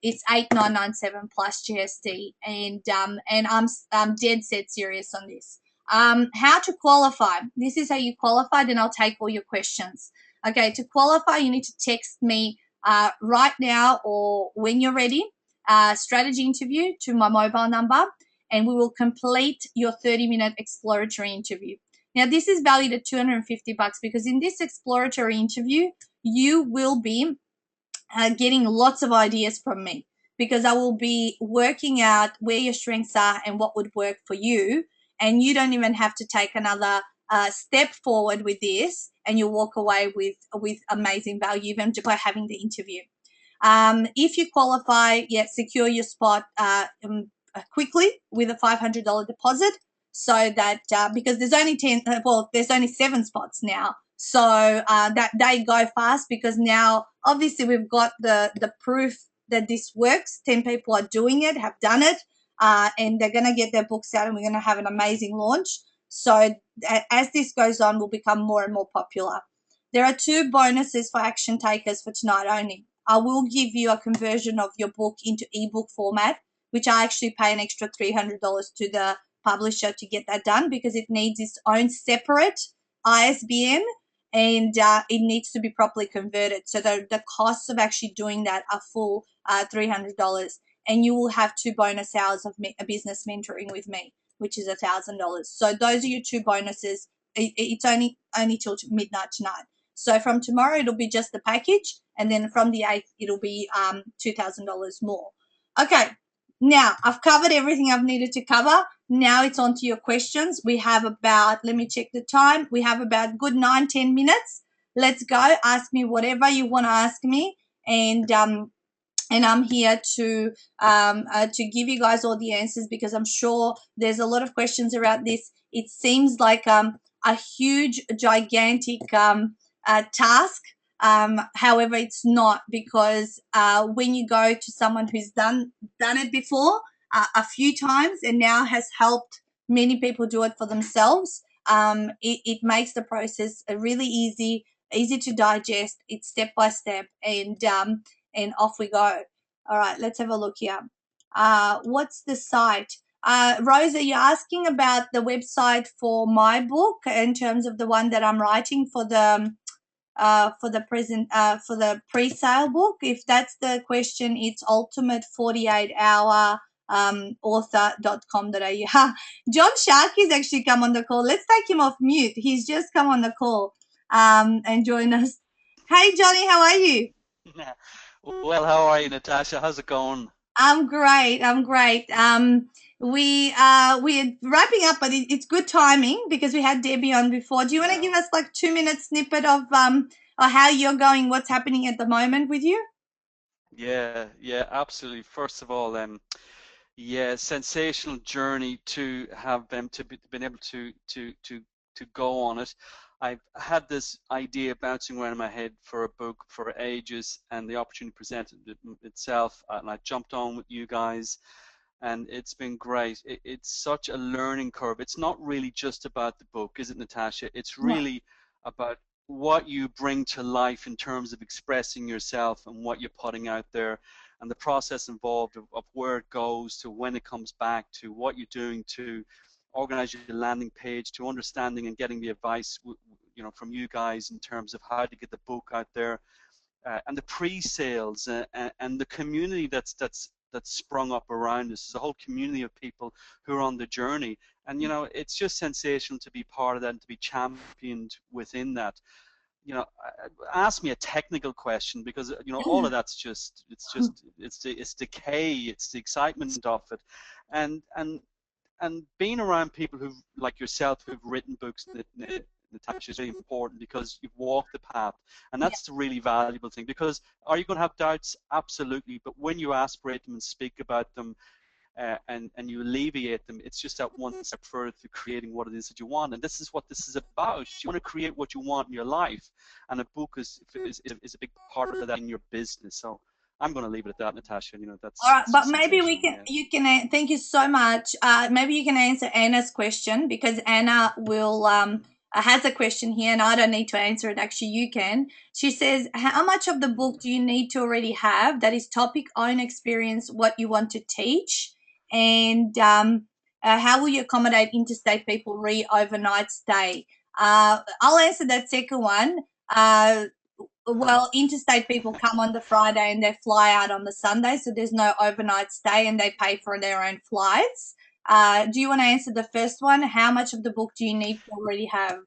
it's $8,997 plus GST, and I'm dead set serious on this. How to qualify. This is how you qualify, then I'll take all your questions. Okay, to qualify, you need to text me right now or when you're ready, strategy interview to my mobile number, and we will complete your 30-minute exploratory interview. Now, this is valued at $250 because in this exploratory interview, you will be getting lots of ideas from me, because I will be working out where your strengths are and what would work for you. And you don't even have to take another step forward with this, and you'll walk away with amazing value even by having the interview. If you qualify, secure your spot quickly with a $500 deposit, so that because there's only there's only 7 spots now, so that they go fast, because now obviously we've got the proof that this works. 10 people are doing it, have done it, and they're going to get their books out, and we're going to have an amazing launch. So as this goes on, we'll become more and more popular. There are 2 bonuses for action takers for tonight only. I will give you a conversion of your book into ebook format, which I actually pay an extra $300 to the publisher to get that done, because it needs its own separate ISBN, and it needs to be properly converted. So the costs of actually doing that are full $300, and you will have 2 bonus hours of business mentoring with me, which is $1,000. So those are your 2 bonuses. It's only till midnight tonight. So from tomorrow, it'll be just the package, and then from the 8th, it'll be $2,000 more. Okay, now I've covered everything I've needed to cover. Now it's on to your questions. We have about, let me check the time. We have about good 9-10 minutes. Let's go. Ask me whatever you want to ask me, and I'm here to give you guys all the answers, because I'm sure there's a lot of questions around this. It seems like a huge, gigantic task. However, it's not, because when you go to someone who's done it before a few times and now has helped many people do it for themselves, it makes the process really easy to digest. It's step by step, and off we go. All right, let's have a look here. What's the site? Rosa, you're asking about the website for my book in terms of the one that I'm writing for the pre-sale book. If that's the question, it's ultimate48hour author.com.au. John Sharkey's actually come on the call. Let's take him off mute. He's just come on the call and join us. Hey Johnny, how are you? Well, how are you, Natasha? How's it going? I'm great. We're wrapping up, but it's good timing because we had Debbie on before. Do you want to give us like 2-minute snippet of how you're going, what's happening at the moment with you? Yeah, absolutely. First of all, sensational journey to have been able to go on it. I've had this idea bouncing around in my head for a book for ages, and the opportunity presented itself, and I jumped on with you guys, and it's been great. It's such a learning curve. It's not really just about the book, is it, Natasha? It's really about what you bring to life in terms of expressing yourself and what you're putting out there, and the process involved of where it goes to when it comes back to what you're doing to organize your landing page, to understanding and getting the advice from you guys in terms of how to get the book out there, and the pre-sales and the community that's sprung up around us. There's a whole community of people who are on the journey, and it's just sensational to be part of that and to be championed within that. Ask me a technical question, because all of that's just it's the K, it's the excitement of it, and being around people who like yourself who've written books, Natasha, is really important, because you've walked the path, and that's the really valuable thing. Because are you going to have doubts? Absolutely, but when you aspirate them and speak about them, and you alleviate them, it's just that one step further to creating what it is that you want. And this is what this is about. You want to create what you want in your life, and a book is a big part of that in your business. So I'm going to leave it at that, Natasha. That's all right. But maybe you can thank you so much. Maybe you can answer Anna's question, because Anna will has a question here, and I don't need to answer it. Actually, you can. She says, how much of the book do you need to already have that is topic, own experience, what you want to teach, and how will you accommodate interstate people overnight stay? I'll answer that second one. Well, interstate people come on the Friday and they fly out on the Sunday, so there's no overnight stay, and they pay for their own flights. Do you want to answer the first one? How much of the book do you need to already have?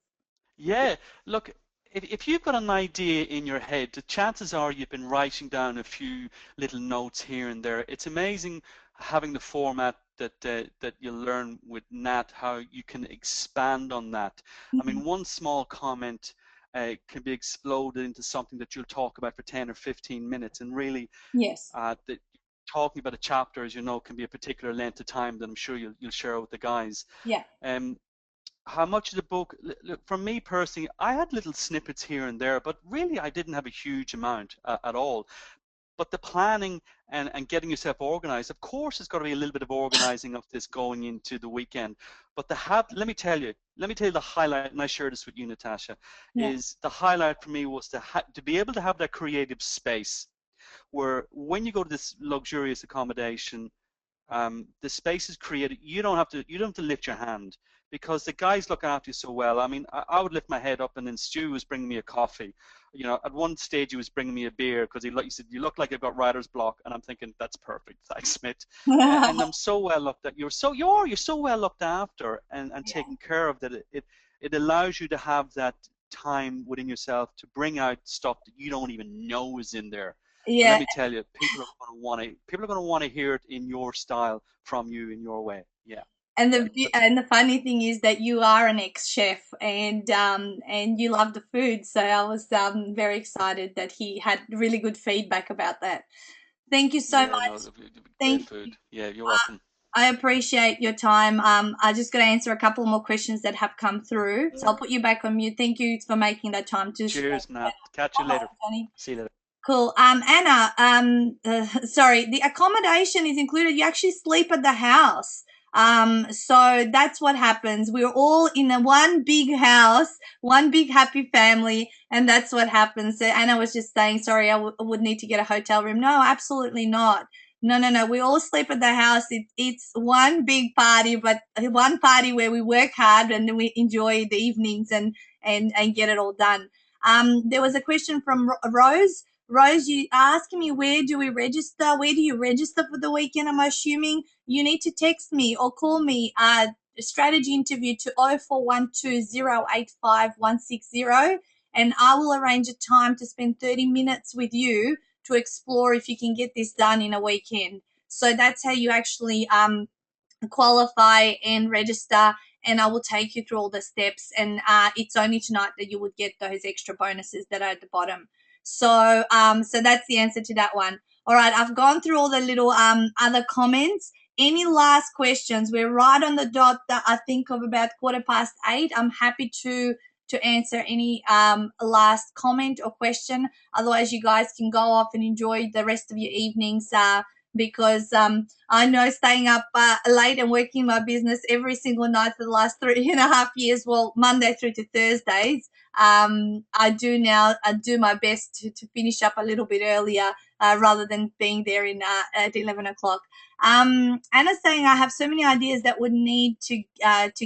Yeah, look, if you've got an idea in your head, the chances are you've been writing down a few little notes here and there. It's amazing having the format that you learn with Nat, how you can expand on that. I mean, one small comment can be exploded into something that you'll talk about for 10 or 15 minutes, and really, Yes. that talking about a chapter, as you know, can be a particular length of time that I'm sure you'll share with the guys. Yeah. How much of the book, for me personally, I had little snippets here and there, but really I didn't have a huge amount at all. But the planning and getting yourself organized, of course, there's got to be a little bit of organizing of this going into the weekend. But let me tell you the highlight, and I share this with you, Natasha, is the highlight for me was to be able to have that creative space where when you go to this luxurious accommodation, the space is created. You don't have to lift your hand, because the guy's looking after you so well. I mean, I would lift my head up, and then Stu was bringing me a coffee. You know, at one stage he was bringing me a beer because he said, "You look like you've got writer's block," and I'm thinking, "That's perfect, thanks, mate." And I'm so well looked at. You're so well looked after and taken care of, that it allows you to have that time within yourself to bring out stuff that you don't even know is in there. Yeah. Let me tell you, people are going to want to hear it in your style, from you, in your way. Yeah. And the funny thing is that you are an ex-chef, and you love the food. So I was very excited that he had really good feedback about that. Thank you so much. No, great food. Yeah, you're welcome. I appreciate your time. I just got to answer a couple more questions that have come through. So I'll put you back on mute. Thank you for making that time to Cheers, Nat. Catch you later. See you later. Cool. Anna, sorry, the accommodation is included. You actually sleep at the house. So that's what happens. We're all in one big house, one big happy family, and that's what happens. So Anna was just saying, sorry, I would need to get a hotel room. No, absolutely not. No. We all sleep at the house. It's one big party, but one party where we work hard and we enjoy the evenings and get it all done. There was a question from Rose. Rose, you asking me where do we register? Where do you register for the weekend? I'm assuming you need to text me or call me a strategy interview to 0412085160, and I will arrange a time to spend 30 minutes with you to explore if you can get this done in a weekend. So that's how you actually qualify and register, and I will take you through all the steps, and it's only tonight that you would get those extra bonuses that are at the bottom. So so that's the answer to that one. All right, I've gone through all the little other comments. Any last questions? We're right on the dot, I think, of about 8:15. I'm happy to answer any last comment or question. Otherwise, you guys can go off and enjoy the rest of your evenings, because I know staying up late and working my business every single night for the last 3.5 years, well, Monday through to Thursdays, I do my best to finish up a little bit earlier rather than being there at 11 o'clock. Anna's saying, I have so many ideas that would need to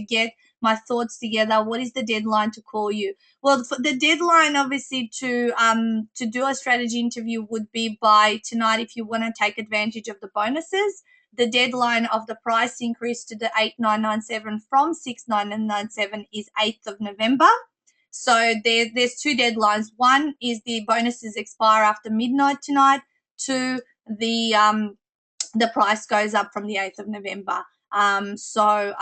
get my thoughts together. What is the deadline to call you? Well, the deadline, obviously, to do a strategy interview would be by tonight if you want to take advantage of the bonuses. The deadline of the price increase to the 8,997 from 6,997 is 8th of November. So there's two deadlines. One is the bonuses expire after midnight tonight. Two, the price goes up from the 8th of November. So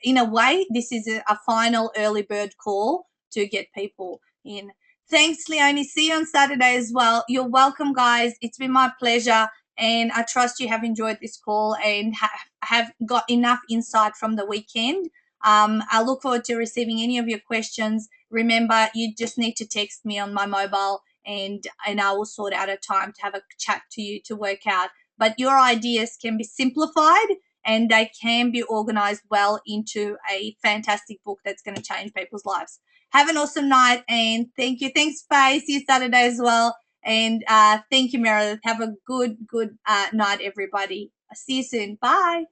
in a way, this is a final early bird call to get people in. Thanks, Leonie. See you on Saturday as well. You're welcome, guys. It's been my pleasure, and I trust you have enjoyed this call and have got enough insight from the weekend. I look forward to receiving any of your questions. Remember, you just need to text me on my mobile, and I will sort out a time to have a chat to you to work out. But your ideas can be simplified and they can be organized well into a fantastic book that's going to change people's lives. Have an awesome night, and thank you. Thanks, Faye. See you Saturday as well. And thank you, Meredith. Have a good night, everybody. See you soon. Bye.